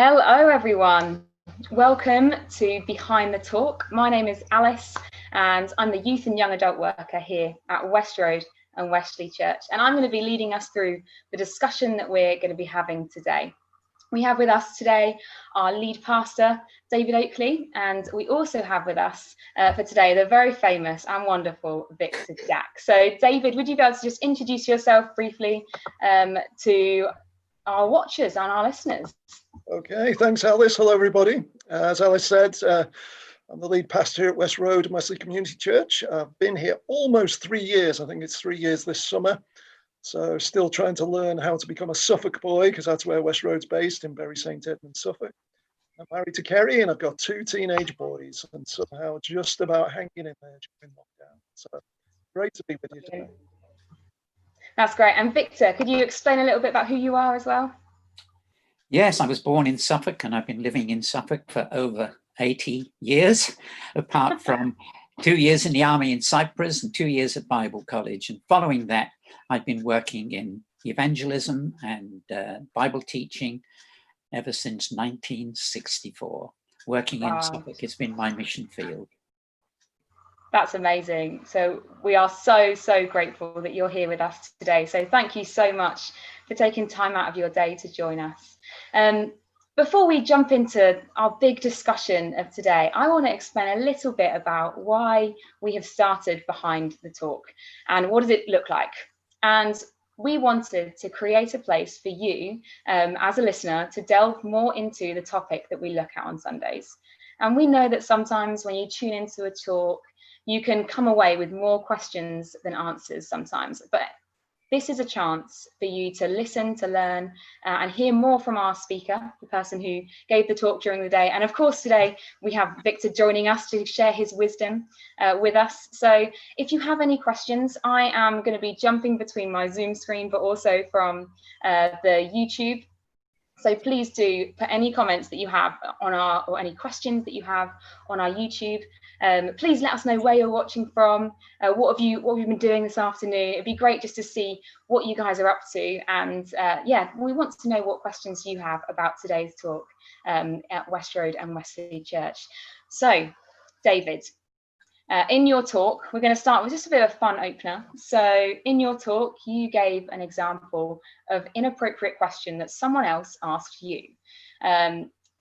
Hello everyone, welcome to Behind the Talk. My name is Alice and I'm the Youth and Young Adult Worker here at West Road and Wesley Church, and I'm going to be leading us through the discussion that we're going to be having today. We have with us today our lead pastor, David Oakley, and we also have with us for today the very famous and wonderful Victor Jack. So David, would you be able to just introduce yourself briefly to our watchers and our listeners? Okay, thanks Alice. Hello everybody. As Alice said, I'm the lead pastor here at West Road and Wesley Community Church. I've been here almost 3 years. I think it's 3 years this summer. So still trying to learn how to become a Suffolk boy, because that's where West Road's based, in Bury St Edmunds, Suffolk. I'm married to Kerry and I've got 2 teenage boys and somehow just about hanging in there during lockdown. So great to be with you today. That's great. And Victor, could you explain a little bit about who you are as well? Yes, I was born in Suffolk and I've been living in Suffolk for over 80 years, apart from 2 years in the army in Cyprus and 2 years at Bible College. And following that, I've been working in evangelism and Bible teaching ever since 1964. Working in Suffolk has been my mission field. That's amazing. So we are so grateful that you're here with us today. So thank you so much for taking time out of your day to join us. Before we jump into our big discussion of today, I want to explain a little bit about why we have started Behind the Talk and what does it look like. And we wanted to create a place for you as a listener to delve more into the topic that we look at on Sundays. And we know that sometimes when you tune into a talk, you can come away with more questions than answers sometimes, but this is a chance for you to listen, to learn, and hear more from our speaker, the person who gave the talk during the day. And of course, today we have Victor joining us to share his wisdom with us. So if you have any questions, I am going to be jumping between my Zoom screen, but also from the YouTube. So please do put any comments that you have on or any questions that you have on our YouTube. Please let us know where you're watching from. What have you been doing this afternoon? It'd be great just to see what you guys are up to. And yeah, we want to know what questions you have about today's talk at West Road and Wesley Church. So, David, in your talk, we're going to start with just a bit of a fun opener. So in your talk, you gave an example of inappropriate question that someone else asked you.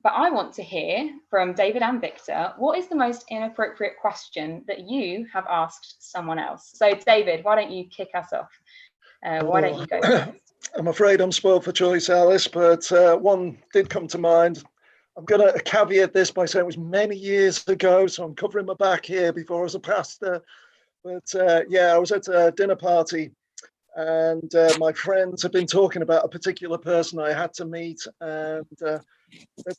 But I want to hear from David and Victor, what is the most inappropriate question that you have asked someone else? So David, why don't you kick us off? Why don't you go first? I'm afraid I'm spoiled for choice, Alice, but one did come to mind. I'm going to caveat this by saying it was many years ago, so I'm covering my back here before I was a pastor. But yeah, I was at a dinner party and my friends had been talking about a particular person I had to meet, and they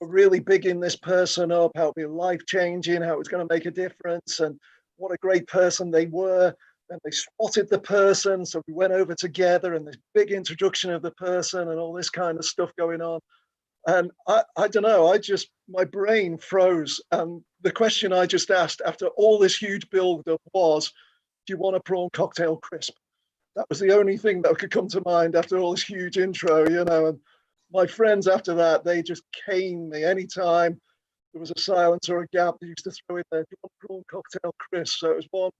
were really bigging this person up, how it would be life-changing, how it was going to make a difference, and what a great person they were. And they spotted the person, so we went over together and this big introduction of the person and all this kind of stuff going on. And I don't know, my brain froze. And the question I just asked after all this huge build-up was, do you want a prawn cocktail crisp? That was the only thing that could come to mind after all this huge intro, you know. And my friends after that, they just caned me. Anytime there was a silence or a gap, they used to throw in there, do you want a prawn cocktail crisp? So it was one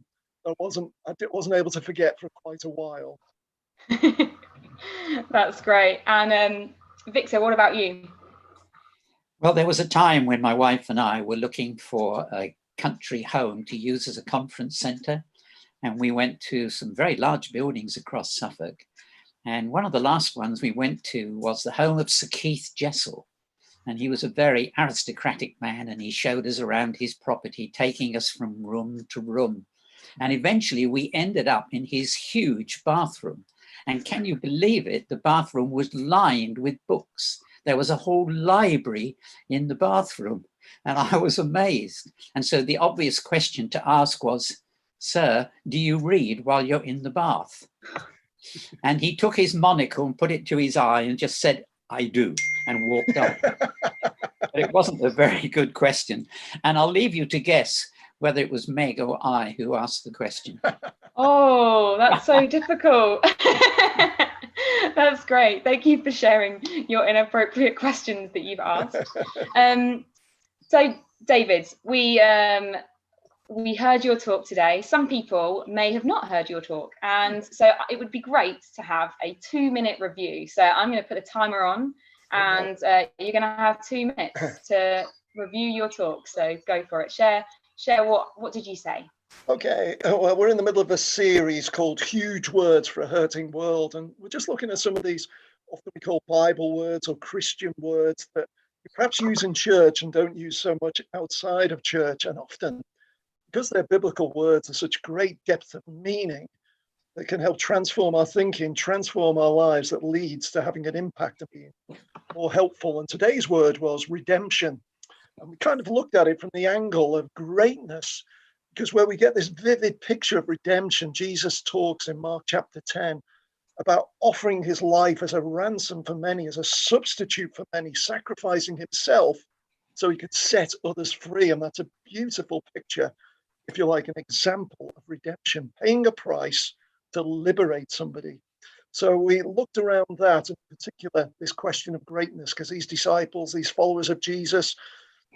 I wasn't able to forget for quite a while. That's great. And Victor, what about you? Well, there was a time when my wife and I were looking for a country home to use as a conference centre, and we went to some very large buildings across Suffolk. And one of the last ones we went to was the home of Sir Keith Jessel. And he was a very aristocratic man, and he showed us around his property, taking us from room to room. And eventually we ended up in his huge bathroom. And can you believe it? The bathroom was lined with books. There was a whole library in the bathroom, and I was amazed. And so the obvious question to ask was, sir, do you read while you're in the bath? And he took his monocle and put it to his eye and just said, I do, and walked off. But it wasn't a very good question. And I'll leave you to guess whether it was Meg or I who asked the question. Oh, that's so difficult. That's great. Thank you for sharing your inappropriate questions that you've asked. So, David, we heard your talk today. Some people may have not heard your talk, and so it would be great to have a 2-minute review. So I'm going to put a timer on, and you're going to have 2 minutes to review your talk. So go for it. Share what did you say? Okay, well, we're in the middle of a series called Huge Words for a Hurting World, and we're just looking at some of these often we call Bible words or Christian words that you perhaps use in church and don't use so much outside of church, and often because they're biblical words are such great depth of meaning that can help transform our thinking, transform our lives, that leads to having an impact and being more helpful. And today's word was redemption, and we kind of looked at it from the angle of greatness, because where we get this vivid picture of redemption, Jesus talks in Mark chapter 10 about offering his life as a ransom for many, as a substitute for many, sacrificing himself so he could set others free. And that's a beautiful picture, if you like, an example of redemption, paying a price to liberate somebody. So we looked around that, in particular, this question of greatness, because these disciples, these followers of Jesus,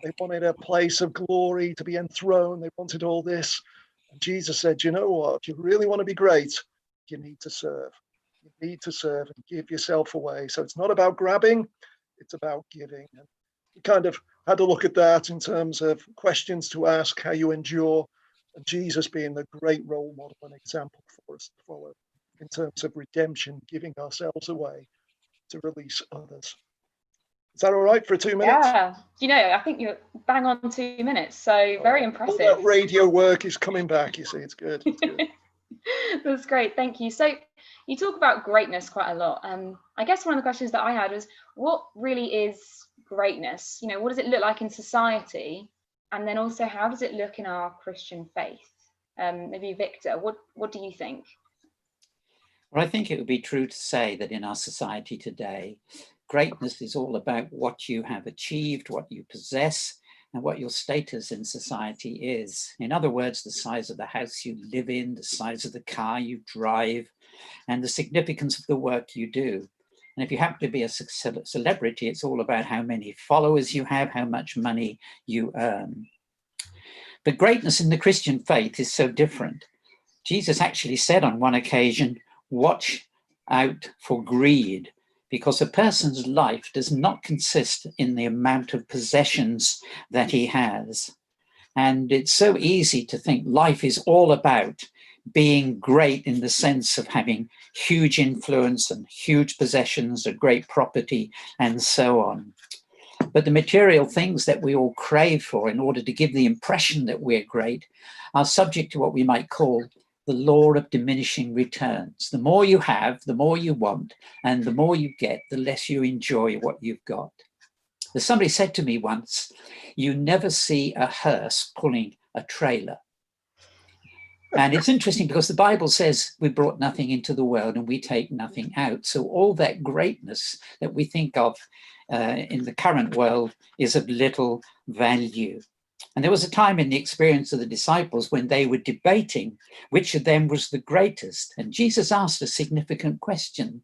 they wanted a place of glory, to be enthroned. They wanted all this. And Jesus said, you know what? If you really want to be great, you need to serve. You need to serve and give yourself away. So it's not about grabbing, it's about giving. And we kind of had a look at that in terms of questions to ask, how you endure, and Jesus being the great role model and example for us to follow in terms of redemption, giving ourselves away to release others. Is that all right for 2 minutes? Yeah, I think you're bang on 2 minutes, so very impressive. All that radio work is coming back, you see, it's good. It's good. That's great, thank you. So you talk about greatness quite a lot. I guess one of the questions that I had was, what really is greatness? What does it look like in society? And then also, how does it look in our Christian faith? Maybe Victor, what do you think? Well, I think it would be true to say that in our society today, greatness is all about what you have achieved, what you possess, and what your status in society is. In other words, the size of the house you live in, the size of the car you drive, and the significance of the work you do. And if you happen to be a celebrity, it's all about how many followers you have, how much money you earn. But greatness in the Christian faith is so different. Jesus actually said on one occasion, watch out for greed, because a person's life does not consist in the amount of possessions that he has. And it's so easy to think life is all about being great in the sense of having huge influence and huge possessions, a great property, and so on. But the material things that we all crave for in order to give the impression that we're great are subject to what we might call the law of diminishing returns. The more you have, the more you want, and the more you get, the less you enjoy what you've got. As somebody said to me once, you never see a hearse pulling a trailer. And it's interesting because the Bible says we brought nothing into the world and we take nothing out. So all that greatness that we think of in the current world is of little value. And there was a time in the experience of the disciples when they were debating which of them was the greatest. And Jesus asked a significant question.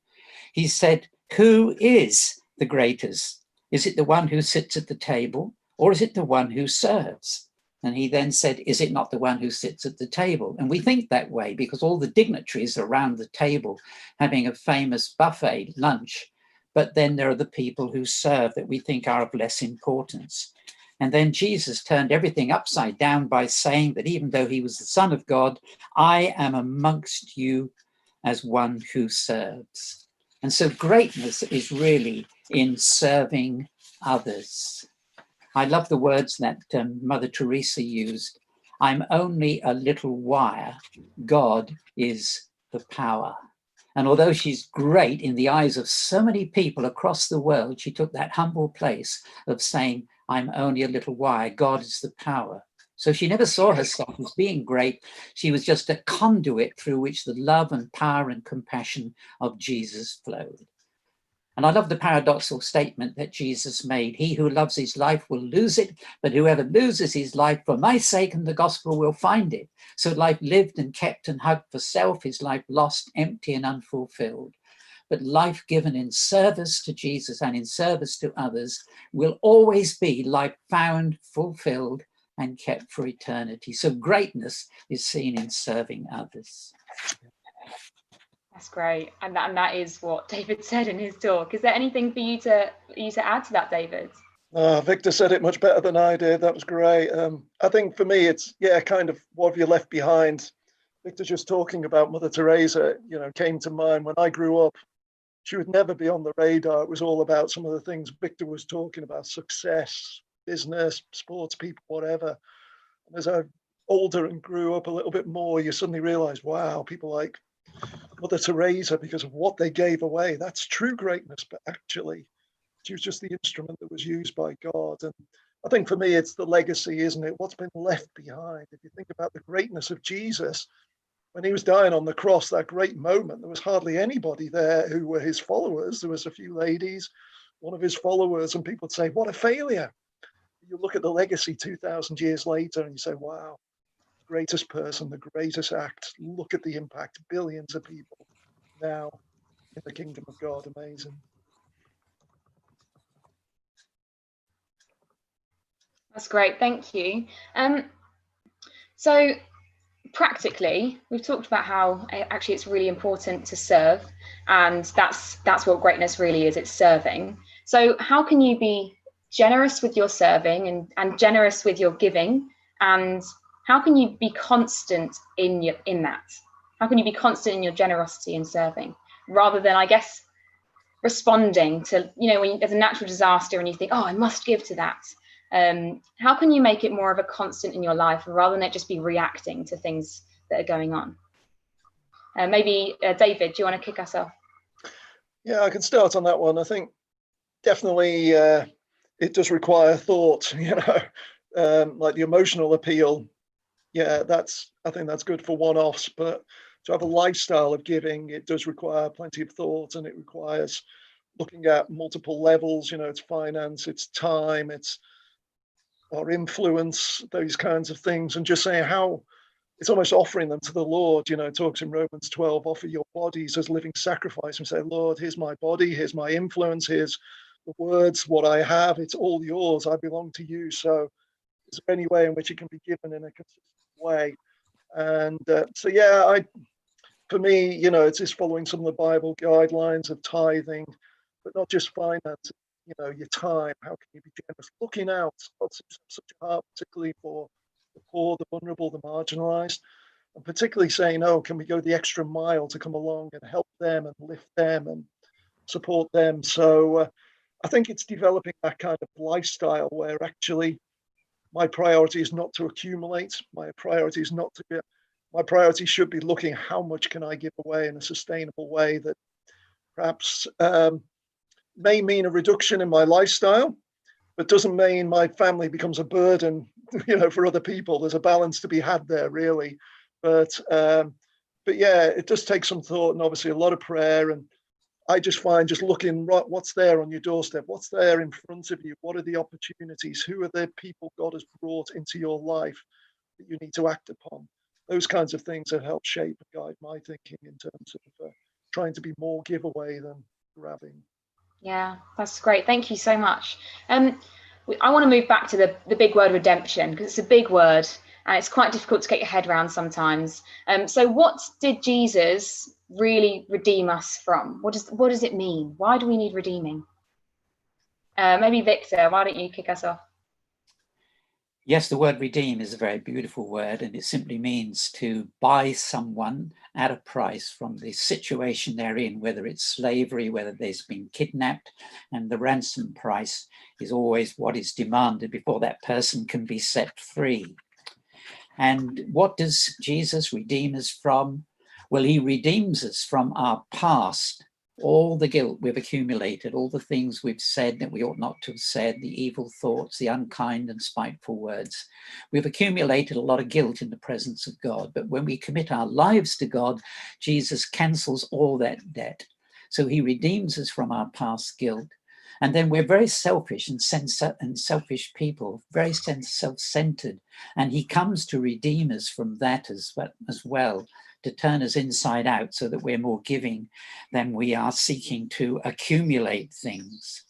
He said, who is the greatest? Is it the one who sits at the table, or is it the one who serves? And he then said, is it not the one who sits at the table? And we think that way because all the dignitaries are around the table having a famous buffet lunch. But then there are the people who serve that we think are of less importance. And then Jesus turned everything upside down by saying that even though he was the Son of God, I am amongst you as one who serves. And so greatness is really in serving others. I love the words that Mother Teresa used. I'm only a little wire. God is the power. And although she's great in the eyes of so many people across the world, she took that humble place of saying, I'm only a little wire. God is the power. So she never saw herself as being great. She was just a conduit through which the love and power and compassion of Jesus flowed. And I love the paradoxical statement that Jesus made. He who loves his life will lose it, but whoever loses his life for my sake and the gospel will find it. So life lived and kept and hugged for self is life lost, empty and unfulfilled. but life given in service to Jesus and in service to others will always be life found, fulfilled, and kept for eternity. So greatness is seen in serving others. That's great. And that is what David said in his talk. Is there anything for you to add to that, David? Victor said it much better than I did. That was great. I think for me, it's, kind of what have you left behind? Victor just talking about Mother Teresa, came to mind. When I grew up, she would never be on the radar. It was all about some of the things Victor was talking about: success, business, sports people, whatever. And as I older and grew up a little bit more, you suddenly realize, wow, people like Mother Teresa, because of what they gave away, that's true greatness. But actually, she was just the instrument that was used by God. And I think for me, it's the legacy, isn't it? What's been left behind. If you think about the greatness of Jesus, when he was dying on the cross, that great moment, there was hardly anybody there who were his followers. There was a few ladies, one of his followers, and people would say, what a failure. You look at the legacy 2,000 years later and you say, wow, the greatest person, the greatest act. Look at the impact, billions of people now in the kingdom of God. Amazing. That's great, thank you. So practically, we've talked about how actually it's really important to serve, and that's what greatness really is. It's serving. So how can you be generous with your serving and generous with your giving, and how can you be constant in that? How can you be constant in your generosity and serving, rather than, I guess, responding to, when there's a natural disaster and you think, oh, I must give to that. How can you make it more of a constant in your life rather than it just be reacting to things that are going on? Maybe David, do you want to kick us off? Yeah, I can start on that one. I think definitely it does require thought, like the emotional appeal. Yeah, I think that's good for one-offs, but to have a lifestyle of giving, it does require plenty of thought, and it requires looking at multiple levels. It's finance, it's time, it's our influence, those kinds of things, and just saying how it's almost offering them to the Lord. It talks in Romans 12, offer your bodies as living sacrifice, and say, Lord, here's my body, here's my influence, here's the words, what I have, it's all yours, I belong to you. So is there any way in which it can be given in a consistent way? And for me, it's just following some of the Bible guidelines of tithing, but not just finance. Your time, how can you be generous? Looking out, such a heart, particularly for the poor, the vulnerable, the marginalized, and particularly saying, oh, can we go the extra mile to come along and help them and lift them and support them? So I think it's developing that kind of lifestyle where actually my priority is not to accumulate. My priority should be looking how much can I give away in a sustainable way that perhaps may mean a reduction in my lifestyle, but doesn't mean my family becomes a burden, for other people. There's a balance to be had there, really. But yeah, it does take some thought and obviously a lot of prayer. And I just find just looking right, what's there on your doorstep, what's there in front of you, what are the opportunities, who are the people God has brought into your life that you need to act upon. Those kinds of things have helped shape and guide my thinking in terms of trying to be more giveaway than grabbing. Yeah, that's great. Thank you so much. I want to move back to the big word redemption, because it's a big word and it's quite difficult to get your head around sometimes. So what did Jesus really redeem us from? What does it mean? Why do we need redeeming? Maybe Victor, why don't you kick us off? Yes, the word redeem is a very beautiful word, and it simply means to buy someone at a price from the situation they're in, whether it's slavery, whether they've been kidnapped, and the ransom price is always what is demanded before that person can be set free. And what does Jesus redeem us from? Well, he redeems us from our past, all the guilt we've accumulated, all the things we've said that we ought not to have said, the evil thoughts, the unkind and spiteful words. We've accumulated a lot of guilt in the presence of God, but when we commit our lives to God, Jesus cancels all that debt. So he redeems us from our past guilt. And then we're very selfish and selfish people, very self-centered. And he comes to redeem us from that as well, to turn us inside out so that we're more giving than we are seeking to accumulate things.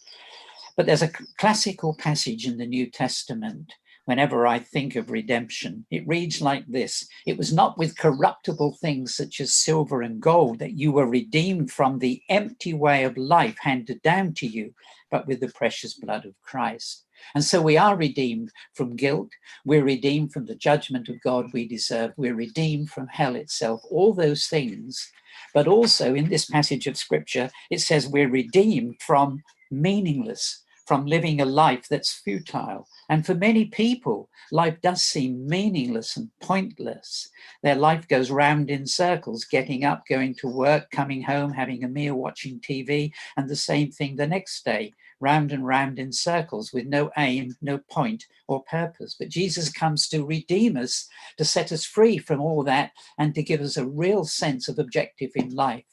But there's a classical passage in the New Testament. Whenever I think of redemption, it reads like this: "It was not with corruptible things such as silver and gold that you were redeemed from the empty way of life handed down to you, but with the precious blood of Christ." And so we are redeemed from guilt. We're redeemed from the judgment of God we deserve. We're redeemed from hell itself, all those things. But also in this passage of scripture, it says we're redeemed from meaningless, from living a life that's futile. And for many people, life does seem meaningless and pointless. Their life goes round in circles, getting up, going to work, coming home, having a meal, watching TV, and the same thing the next day, round and round in circles with no aim, no point or purpose. But Jesus comes to redeem us, to set us free from all that, and to give us a real sense of objective in life.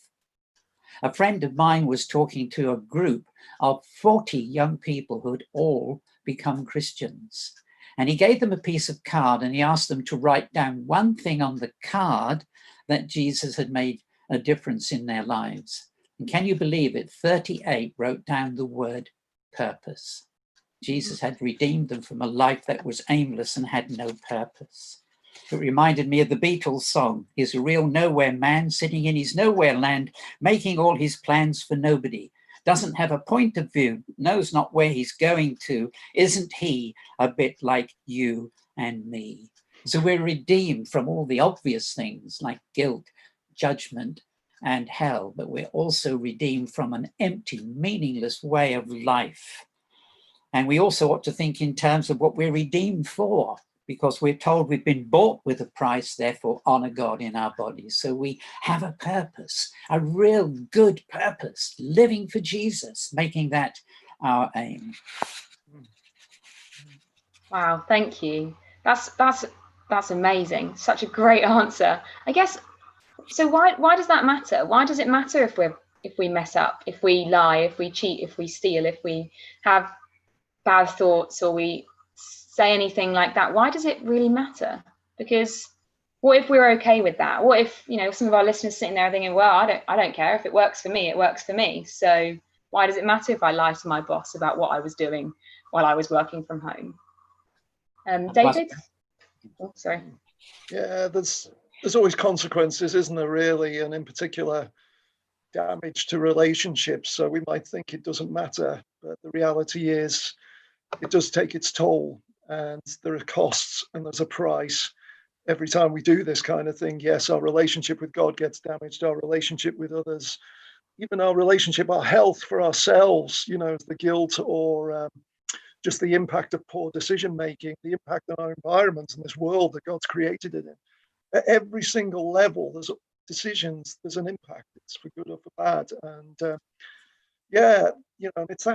A friend of mine was talking to a group of 40 young people who had all become Christians. And he gave them a piece of card and he asked them to write down one thing on the card that Jesus had made a difference in their lives. And can you believe it? 38 wrote down the word purpose. Jesus had redeemed them from a life that was aimless and had no purpose. It reminded me of the Beatles song. He's a real nowhere man sitting in his nowhere land, making all his plans for nobody. Doesn't have a point of view, knows not where he's going to. Isn't he a bit like you and me? So we're redeemed from all the obvious things like guilt, judgment, and hell, but we're also redeemed from an empty, meaningless way of life. And we also ought to think in terms of what we're redeemed for, because we're told we've been bought with a price, therefore honor God in our bodies. So we have a purpose, a real good purpose, living for Jesus, making that our aim. Wow, thank you. That's amazing. Such a great answer. I guess, so why does that matter? Why does it matter if we mess up, if we lie, if we cheat, if we steal, if we have bad thoughts or we say anything like that? Why does it really matter? Because what if we're okay with that? What if, some of our listeners sitting there thinking, well, I don't care. If it works for me, it works for me. So why does it matter if I lie to my boss about what I was doing while I was working from home? David? Oh, sorry. Yeah, there's always consequences, isn't there, really? And in particular, damage to relationships. So we might think it doesn't matter, but the reality is it does take its toll, and there are costs and there's a price every time we do this kind of thing. Yes, our relationship with God gets damaged, our relationship with others, even our relationship, our health for ourselves, the guilt or just the impact of poor decision making, the impact on our environment and this world that God's created it in. At every single level, there's decisions, there's an impact. It's for good or for bad. And it's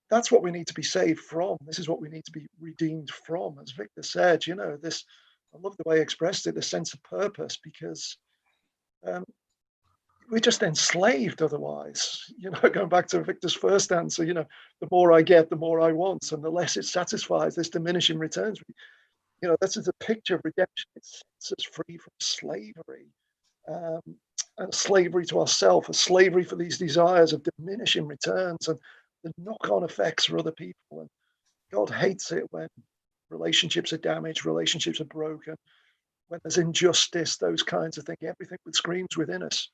that's what we need to be saved from. This is what we need to be redeemed from. As Victor said, this, I love the way he expressed it, the sense of purpose, because we're just enslaved otherwise. Going back to Victor's first answer, the more I get, the more I want, and the less it satisfies, this diminishing returns. This is a picture of redemption. It sets us free from slavery, and slavery to ourselves, a slavery for these desires of diminishing returns and the knock-on effects for other people. And God hates it when relationships are damaged, relationships are broken, when there's injustice, those kinds of things, everything that screams within us.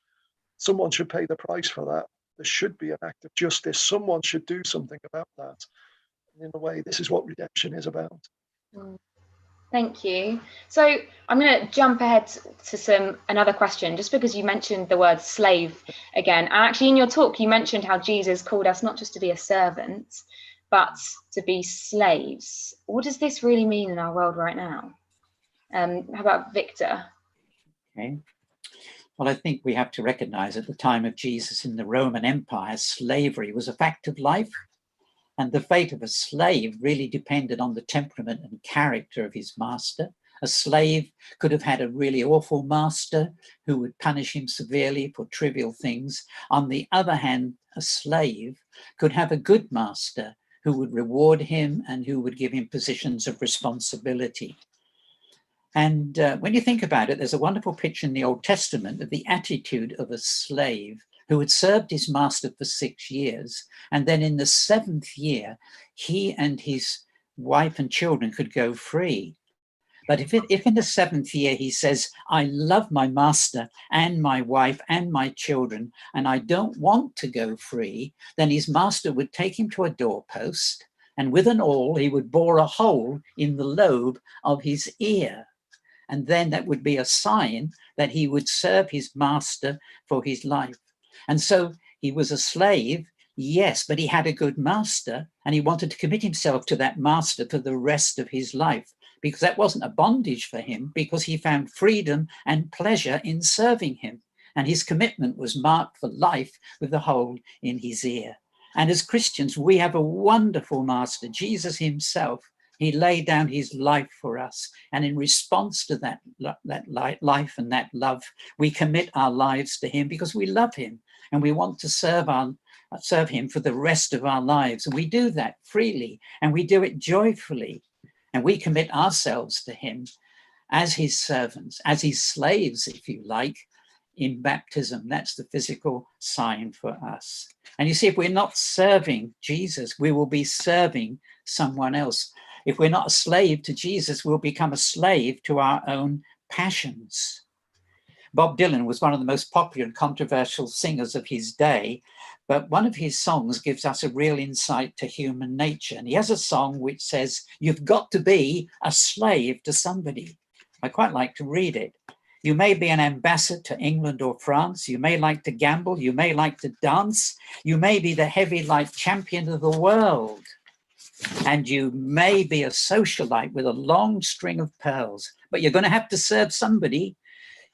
Someone should pay the price for that. There should be an act of justice. Someone should do something about that. And in a way, this is what redemption is about. Thank you. So I'm going to jump ahead to another question, just because you mentioned the word slave again. And actually in your talk, you mentioned how Jesus called us not just to be a servant, but to be slaves. What does this really mean in our world right now? How about Victor? Okay. Well, I think we have to recognize at the time of Jesus in the Roman Empire, slavery was a fact of life. And the fate of a slave really depended on the temperament and character of his master. A slave could have had a really awful master who would punish him severely for trivial things. On the other hand, a slave could have a good master who would reward him and who would give him positions of responsibility. And when you think about it, there's a wonderful picture in the Old Testament of the attitude of a slave who had served his master for 6 years. And then in the 7th year, he and his wife and children could go free. But if in the 7th year he says, I love my master and my wife and my children, and I don't want to go free, then his master would take him to a doorpost, and with an awl, he would bore a hole in the lobe of his ear. And then that would be a sign that he would serve his master for his life. And so he was a slave, yes, but he had a good master, and he wanted to commit himself to that master for the rest of his life, because that wasn't a bondage for him, because he found freedom and pleasure in serving him. And his commitment was marked for life with the hole in his ear. And as Christians, we have a wonderful master, Jesus himself. He laid down his life for us. And in response to that life and that love, we commit our lives to him because we love him and we want to serve him for the rest of our lives. And we do that freely and we do it joyfully. And we commit ourselves to him as his servants, as his slaves, if you like, in baptism. That's the physical sign for us. And you see, if we're not serving Jesus, we will be serving someone else. If we're not a slave to Jesus, we'll become a slave to our own passions. Bob Dylan was one of the most popular and controversial singers of his day, but one of his songs gives us a real insight to human nature. And he has a song which says, you've got to be a slave to somebody. I quite like to read it. You may be an ambassador to England or France. You may like to gamble. You may like to dance. You may be the heavy life champion of the world. And you may be a socialite with a long string of pearls, but you're going to have to serve somebody.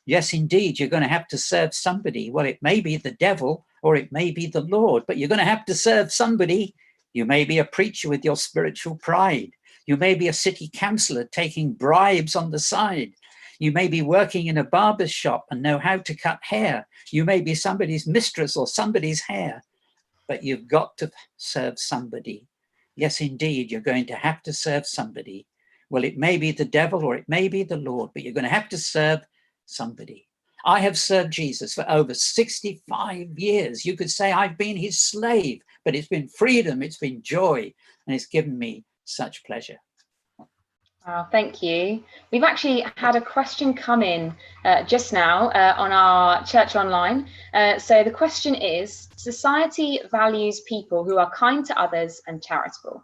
Yes, indeed, you're going to have to serve somebody. Well, it may be the devil or it may be the Lord, but you're going to have to serve somebody. You may be a preacher with your spiritual pride. You may be a city councillor taking bribes on the side. You may be working in a barber's shop and know how to cut hair. You may be somebody's mistress or somebody's hair, but you've got to serve somebody. Yes, indeed, you're going to have to serve somebody. Well, it may be the devil or it may be the Lord, but you're going to have to serve somebody. I have served Jesus for over 65 years. You could say I've been his slave, but it's been freedom, it's been joy, and it's given me such pleasure. Oh, thank you. We've actually had a question come in just now on our church online. So the question is, society values people who are kind to others and charitable.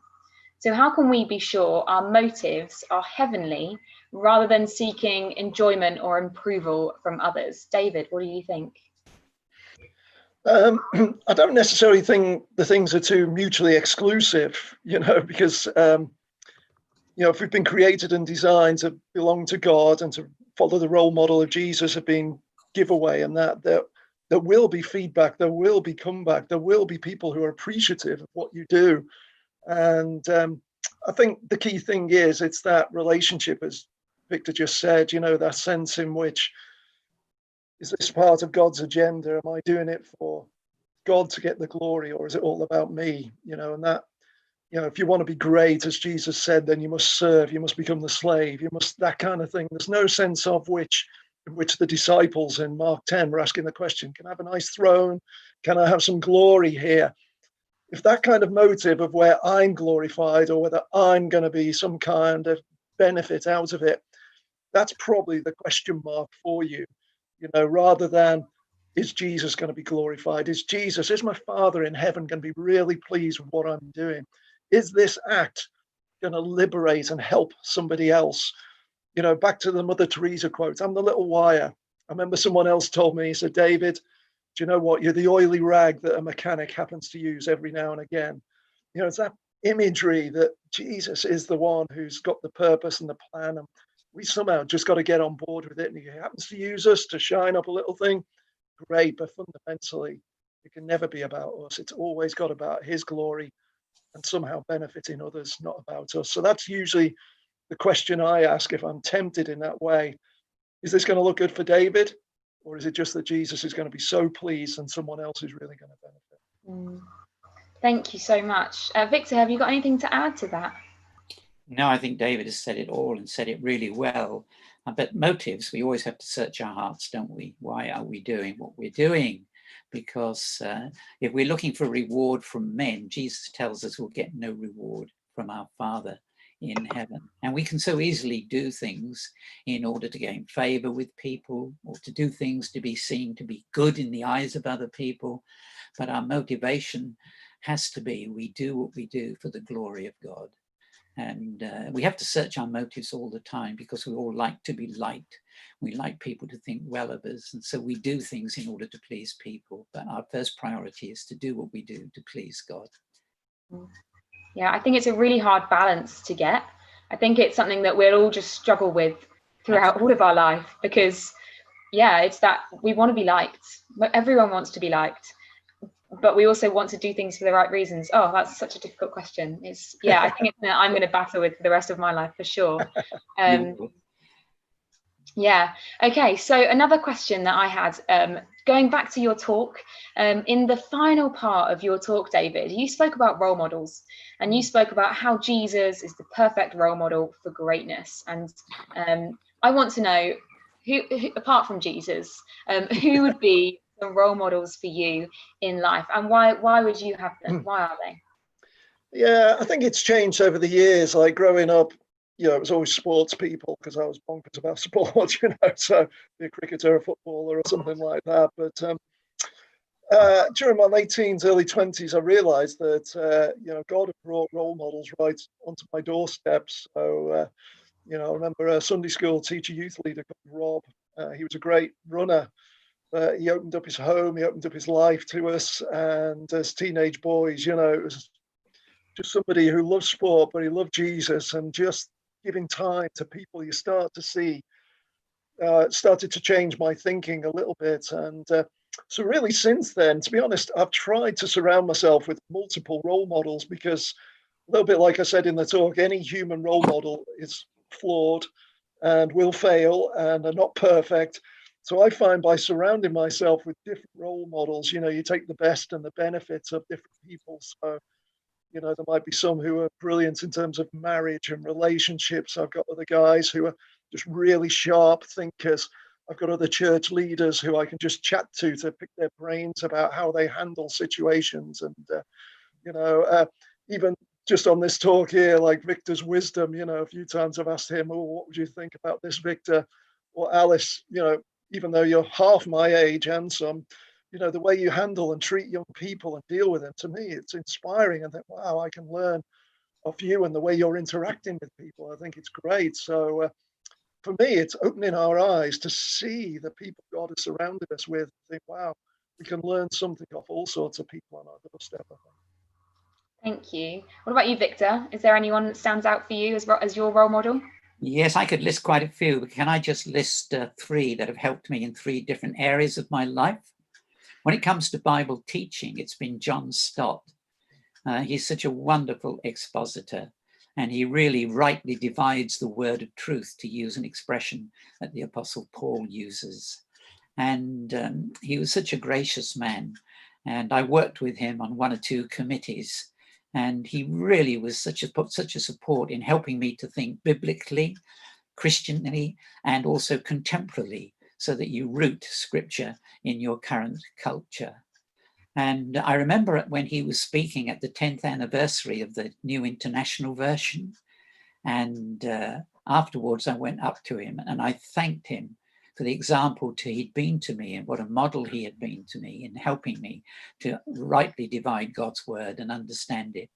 So how can we be sure our motives are heavenly rather than seeking enjoyment or approval from others? David, what do you think? I don't necessarily think the things are too mutually exclusive, because if we've been created and designed to belong to God and to follow the role model of Jesus, have been giveaway, and that there will be feedback, there will be comeback, there will be people who are appreciative of what you do. And I think the key thing is it's that relationship, as Victor just said, that sense in which, is this part of God's agenda? Am I doing it for God to get the glory, or is it all about me? And that, if you want to be great, as Jesus said, then you must serve, you must become the slave, you must, that kind of thing. There's no sense of which the disciples in Mark 10 were asking the question, can I have a nice throne? Can I have some glory here? If that kind of motive of where I'm glorified or whether I'm going to be some kind of benefit out of it, that's probably the question mark for you, rather than, is Jesus going to be glorified? Is my Father in heaven going to be really pleased with what I'm doing? Is this act going to liberate and help somebody else? Back to the Mother Teresa quote, I'm the little wire. I remember someone else told me, he said, David, do you know what? You're the oily rag that a mechanic happens to use every now and again. It's that imagery that Jesus is the one who's got the purpose and the plan. And we somehow just got to get on board with it. And he happens to use us to shine up a little thing. Great. But fundamentally, it can never be about us. It's always got about his glory and somehow benefiting others, not about us. So that's usually the question I ask if I'm tempted in that way. Is this going to look good for David? Or is it just that Jesus is going to be so pleased and someone else is really going to benefit? Thank you so much. Victor, have you got anything to add to that? No, I think David has said it all and said it really well. But motives, we always have to search our hearts, don't we? Why are we doing what we're doing? Because if we're looking for reward from men, Jesus tells us we'll get no reward from our Father in heaven. And we can so easily do things in order to gain favor with people, or to do things to be seen to be good in the eyes of other people. But our motivation has to be, we do what we do for the glory of God. And we have to search our motives all the time, because we all like to be liked. We like people to think well of us. And so we do things in order to please people. But our first priority is to do what we do to please God. Yeah, I think it's a really hard balance to get. I think it's something that we'll all just struggle with throughout all of our life, because, yeah, it's that we want to be liked. Everyone wants to be liked. But we also want to do things for the right reasons. Oh, that's such a difficult question. Yeah, I think it's something I'm going to battle with for the rest of my life, for sure. Yeah. Okay. So another question that I had, going back to your talk, in the final part of your talk, David, you spoke about role models, and you spoke about how Jesus is the perfect role model for greatness. And I want to know who apart from Jesus, who would be the role models for you in life, and why would you have them? Why are they? Yeah, I think it's changed over the years. Like growing up, it was always sports people, because I was bonkers about sport, so be a cricketer, a footballer, or something like that. But during my late teens, early 20s, I realized that, God had brought role models right onto my doorstep. So, I remember a Sunday school teacher, youth leader called Rob. He was a great runner. He opened up his home, he opened up his life to us. And as teenage boys, it was just somebody who loved sport, but he loved Jesus, and just giving time to people you start to see started to change my thinking a little bit. And so really since then, to be honest, I've tried to surround myself with multiple role models, because a little bit like I said in the talk, any human role model is flawed and will fail and are not perfect. So I find by surrounding myself with different role models, you take the best and the benefits of different people. So there might be some who are brilliant in terms of marriage and relationships. I've got other guys who are just really sharp thinkers. I've got other church leaders who I can just chat to pick their brains about how they handle situations. And, even just on this talk here, like Victor's wisdom, a few times I've asked him, oh, what would you think about this, Victor? Or Alice, even though you're half my age and some, the way you handle and treat young people and deal with them, to me, it's inspiring. And think, wow, I can learn of you and the way you're interacting with people. I think it's great. So for me, it's opening our eyes to see the people God has surrounded us with. Think, wow, we can learn something off all sorts of people on our doorstep, I think. Thank you. What about you, Victor? Is there anyone that stands out for you as your role model? Yes, I could list quite a few, but can I just list 3 that have helped me in 3 different areas of my life? When it comes to Bible teaching, it's been John Stott. He's such a wonderful expositor, and he really rightly divides the word of truth, to use an expression that the Apostle Paul uses. And he was such a gracious man, and I worked with him on 1 or 2 committees, and he really was such a support in helping me to think biblically, Christianly, and also contemporarily, so that you root scripture in your current culture. And I remember when he was speaking at the 10th anniversary of the New International Version. And afterwards, I went up to him and I thanked him for the example he'd been to me, and what a model he had been to me in helping me to rightly divide God's word and understand it.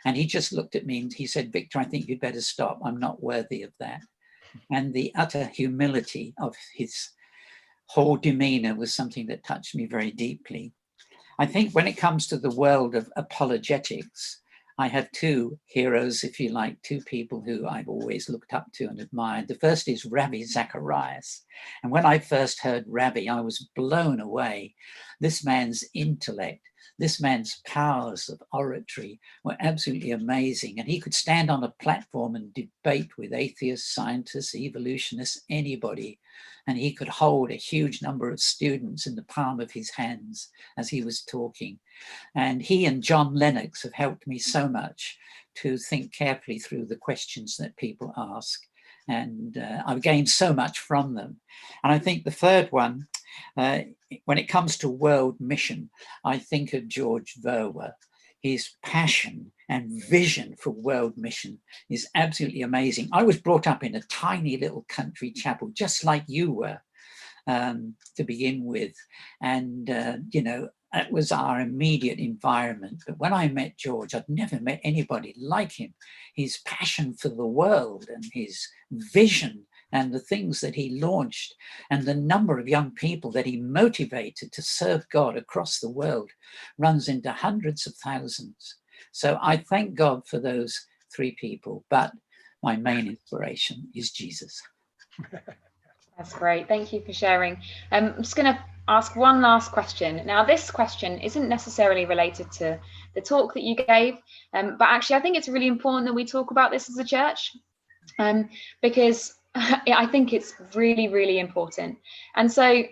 And he just looked at me and he said, Victor, I think you'd better stop. I'm not worthy of that. And the utter humility of his whole demeanor was something that touched me very deeply. I think when it comes to the world of apologetics, I have 2 heroes, if you like, 2 people who I've always looked up to and admired. The first is Rabbi Zacharias. And when I first heard Rabbi, I was blown away. This man's intellect, this man's powers of oratory were absolutely amazing. And he could stand on a platform and debate with atheists, scientists, evolutionists, anybody. And he could hold a huge number of students in the palm of his hands as he was talking. And he and John Lennox have helped me so much to think carefully through the questions that people ask. And I've gained so much from them. And I think the third one, when it comes to world mission, I think of George Verwer. His passion and vision for world mission is absolutely amazing. I was brought up in a tiny little country chapel, just like you were, to begin with. And, you know, that was our immediate environment. But when I met George, I'd never met anybody like him. His passion for the world and his vision and the things that he launched and the number of young people that he motivated to serve God across the world runs into hundreds of thousands. So I thank God for those three people, but my main inspiration is Jesus. That's great. Thank you for sharing. I'm just going to ask one last question. Now, this question isn't necessarily related to the talk that you gave, but actually I think it's really important that we talk about this as a church, because I think it's really, really important. And so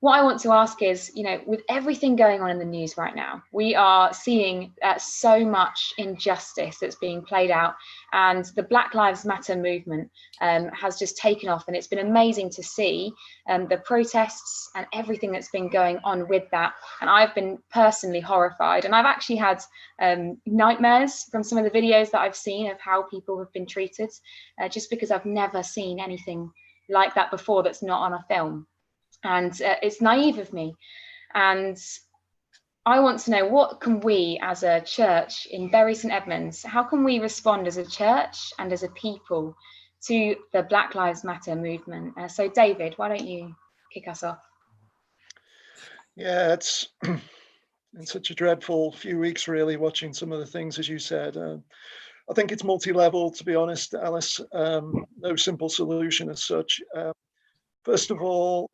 what I want to ask is, you know, with everything going on in the news right now, we are seeing so much injustice that's being played out, and the Black Lives Matter movement has just taken off, and it's been amazing to see the protests and everything that's been going on with that. And I've been personally horrified, and I've actually had nightmares from some of the videos that I've seen of how people have been treated, just because I've never seen anything like that before that's not on a film. And it's naive of me. And I want to know, what can we as a church in Bury St Edmunds, how can we respond as a church and as a people to the Black Lives Matter movement? So David, why don't you kick us off? Yeah, it's been such a dreadful few weeks, really, watching some of the things, as you said. I think it's multi-level, to be honest, Alice. No simple solution as such. First of all,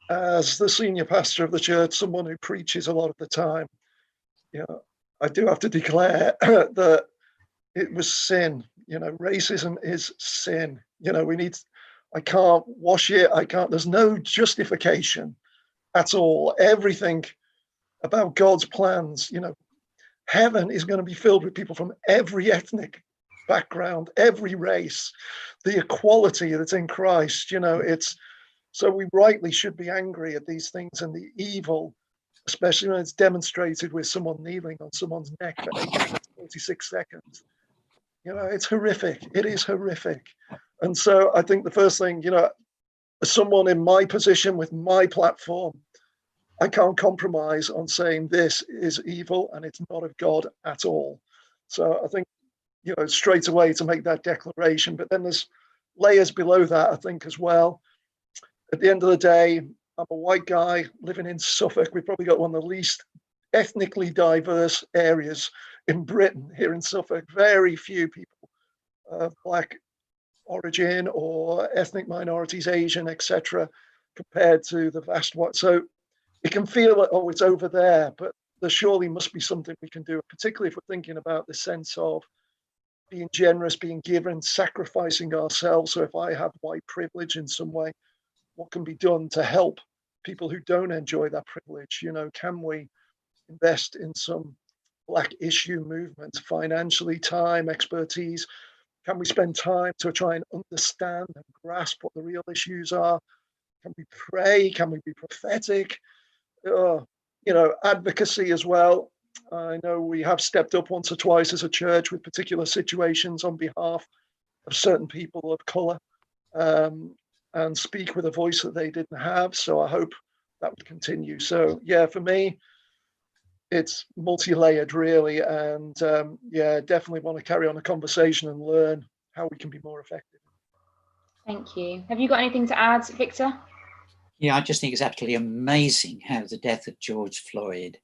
as the senior pastor of the church, someone who preaches a lot of the time, you know, I do have to declare that it was sin. You know, racism is sin. You know, I can't wash it. There's no justification at all. Everything about God's plans, you know, heaven is going to be filled with people from every ethnic background, every race, the equality that's in Christ, you know, so we rightly should be angry at these things and the evil, especially when it's demonstrated with someone kneeling on someone's neck for 8 minutes, 46 seconds. You know, it's horrific. It is horrific. And so I think the first thing, you know, as someone in my position with my platform, I can't compromise on saying this is evil and it's not of God at all. So I think, you know, straight away to make that declaration, but then there's layers below that, I think, as well. At the end of the day, I'm a white guy living in Suffolk. We've probably got one of the least ethnically diverse areas in Britain, here in Suffolk. Very few people of Black origin or ethnic minorities, Asian, etc., compared to the vast white. So it can feel like, oh, it's over there, but there surely must be something we can do, particularly if we're thinking about the sense of being generous, being given, sacrificing ourselves. So if I have white privilege in some way, what can be done to help people who don't enjoy that privilege? You know, can we invest in some Black issue movement, financially, time, expertise? Can we spend time to try and understand and grasp what the real issues are? Can we pray? Can we be prophetic? You know, advocacy as well. I know we have stepped up once or twice as a church with particular situations on behalf of certain people of colour. And speak with a voice that they didn't have. So I hope that would continue. So yeah, for me, it's multi-layered really. And yeah, definitely want to carry on a conversation and learn how we can be more effective. Thank you. Have you got anything to add, Victor? Yeah, I just think it's absolutely amazing how the death of George Floyd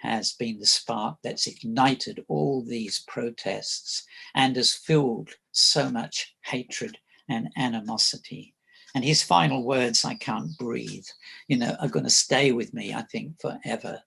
has been the spark that's ignited all these protests and has fueled so much hatred and animosity. And his final words, "I can't breathe," you know, are going to stay with me, I think, forever.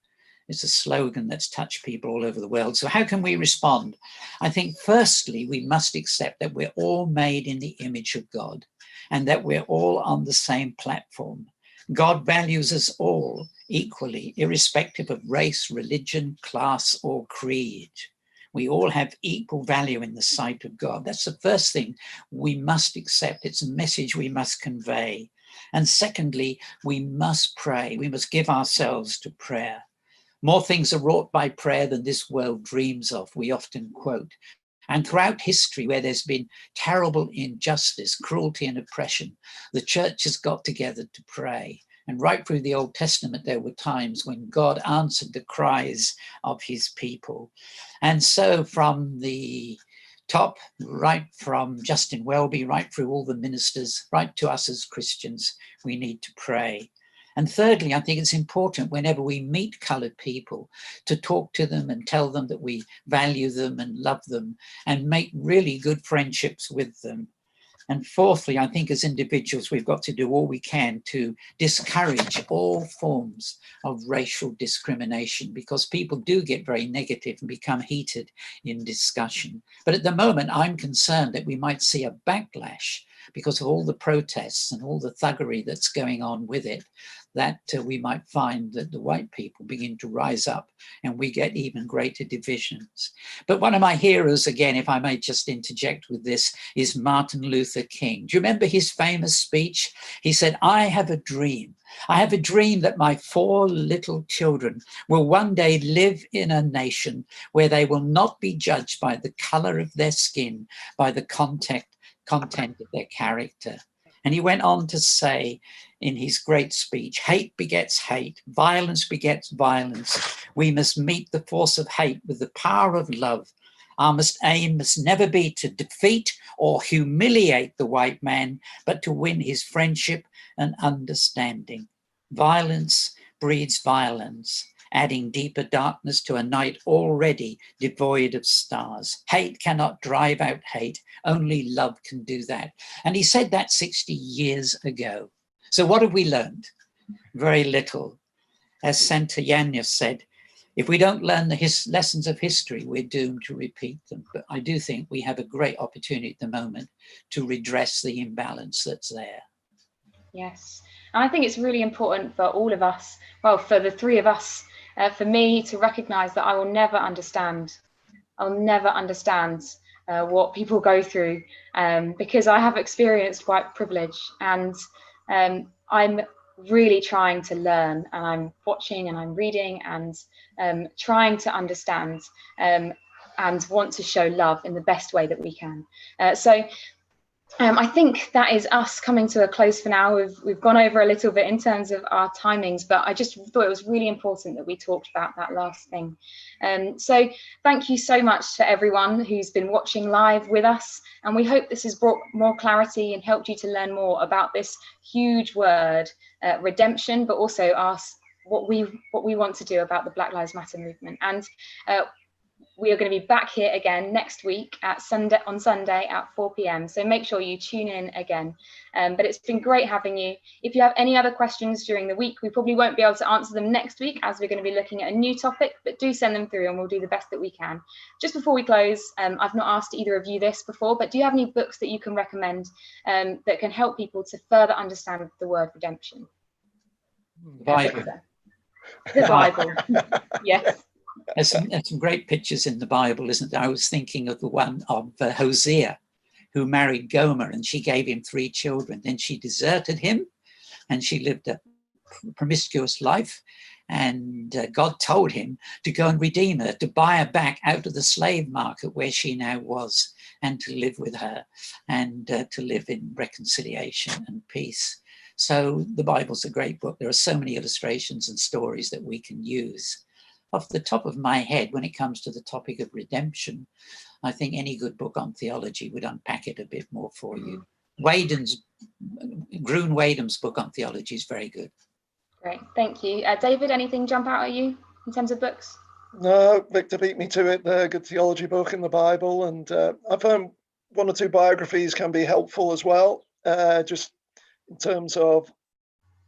It's a slogan that's touched people all over the world. So how can we respond? I think, firstly, we must accept that we're all made in the image of God and that we're all on the same platform. God values us all equally, irrespective of race, religion, class, or creed. We all have equal value in the sight of God. That's the first thing we must accept. It's a message we must convey. And secondly, we must pray. We must give ourselves to prayer. More things are wrought by prayer than this world dreams of, we often quote. And throughout history, where there's been terrible injustice, cruelty, and oppression, the church has got together to pray. And right through the Old Testament, there were times when God answered the cries of his people. And so from the top, right from Justin Welby, right through all the ministers, right to us as Christians, we need to pray. And thirdly, I think it's important whenever we meet coloured people to talk to them and tell them that we value them and love them and make really good friendships with them. And fourthly, I think as individuals, we've got to do all we can to discourage all forms of racial discrimination, because people do get very negative and become heated in discussion. But at the moment, I'm concerned that we might see a backlash because of all the protests and all the thuggery that's going on with it, that we might find that the white people begin to rise up and we get even greater divisions. But one of my heroes, again, if I may just interject with this, is Martin Luther King. Do you remember his famous speech? He said, "I have a dream. I have a dream that my 4 little children will one day live in a nation where they will not be judged by the color of their skin, by the content of their character." And he went on to say in his great speech, "Hate begets hate, violence begets violence. We must meet the force of hate with the power of love. Our aim must never be to defeat or humiliate the white man, but to win his friendship and understanding. Violence breeds violence, adding deeper darkness to a night already devoid of stars. Hate cannot drive out hate. Only love can do that." And he said that 60 years ago. So what have we learned? Very little. As Santayana said, if we don't learn the lessons of history, we're doomed to repeat them. But I do think we have a great opportunity at the moment to redress the imbalance that's there. Yes, and I think it's really important for all of us, well, for the 3 of us, for me to recognise that I will never understand. I'll never understand what people go through because I have experienced white privilege, and I'm really trying to learn, and I'm watching and I'm reading and trying to understand and want to show love in the best way that we can. I think that is us coming to a close for now. We've gone over a little bit in terms of our timings, but I just thought it was really important that we talked about that last thing. So thank you so much to everyone who's been watching live with us, and we hope this has brought more clarity and helped you to learn more about this huge word, redemption, but also ask what we want to do about the Black Lives Matter movement. And we are going to be back here again next week on Sunday at 4 p.m. So make sure you tune in again. But it's been great having you. If you have any other questions during the week, we probably won't be able to answer them next week as we're going to be looking at a new topic, but do send them through and we'll do the best that we can. Just before we close, I've not asked either of you this before, but do you have any books that you can recommend that can help people to further understand the word redemption? The Bible. The Bible. Yes. There's some great pictures in the Bible, isn't there? I was thinking of the one of Hosea, who married Gomer, and she gave him 3 children. Then she deserted him, and she lived a promiscuous life. And God told him to go and redeem her, to buy her back out of the slave market where she now was, and to live with her, and to live in reconciliation and peace. So the Bible's a great book. There are so many illustrations and stories that we can use. Off the top of my head, when it comes to the topic of redemption, I think any good book on theology would unpack it a bit more for you. Groon Wadham's book on theology is very good. Great, thank you. David, anything jump out at you in terms of books? No, Victor beat me to it there. Good theology book in the Bible. And I found 1 or 2 biographies can be helpful as well, just in terms of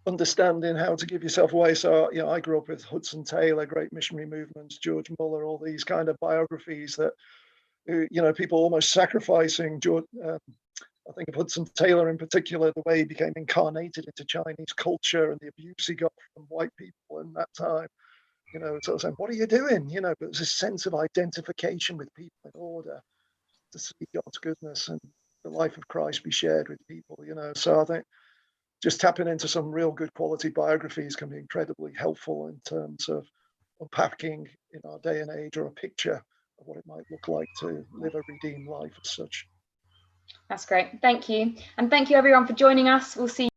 understanding how to give yourself away. So, you know, I grew up with Hudson Taylor, great missionary movements, George Muller, all these kind of biographies that, you know, people almost sacrificing. I think of Hudson Taylor in particular, the way he became incarnated into Chinese culture and the abuse he got from white people in that time. you know, sort of saying, what are you doing? You know, but there's a sense of identification with people in order to see God's goodness and the life of Christ be shared with people, you know. So I think just tapping into some real good quality biographies can be incredibly helpful in terms of unpacking in our day and age, or a picture of what it might look like to live a redeemed life as such. That's great. Thank you. And thank you everyone for joining us. We'll see you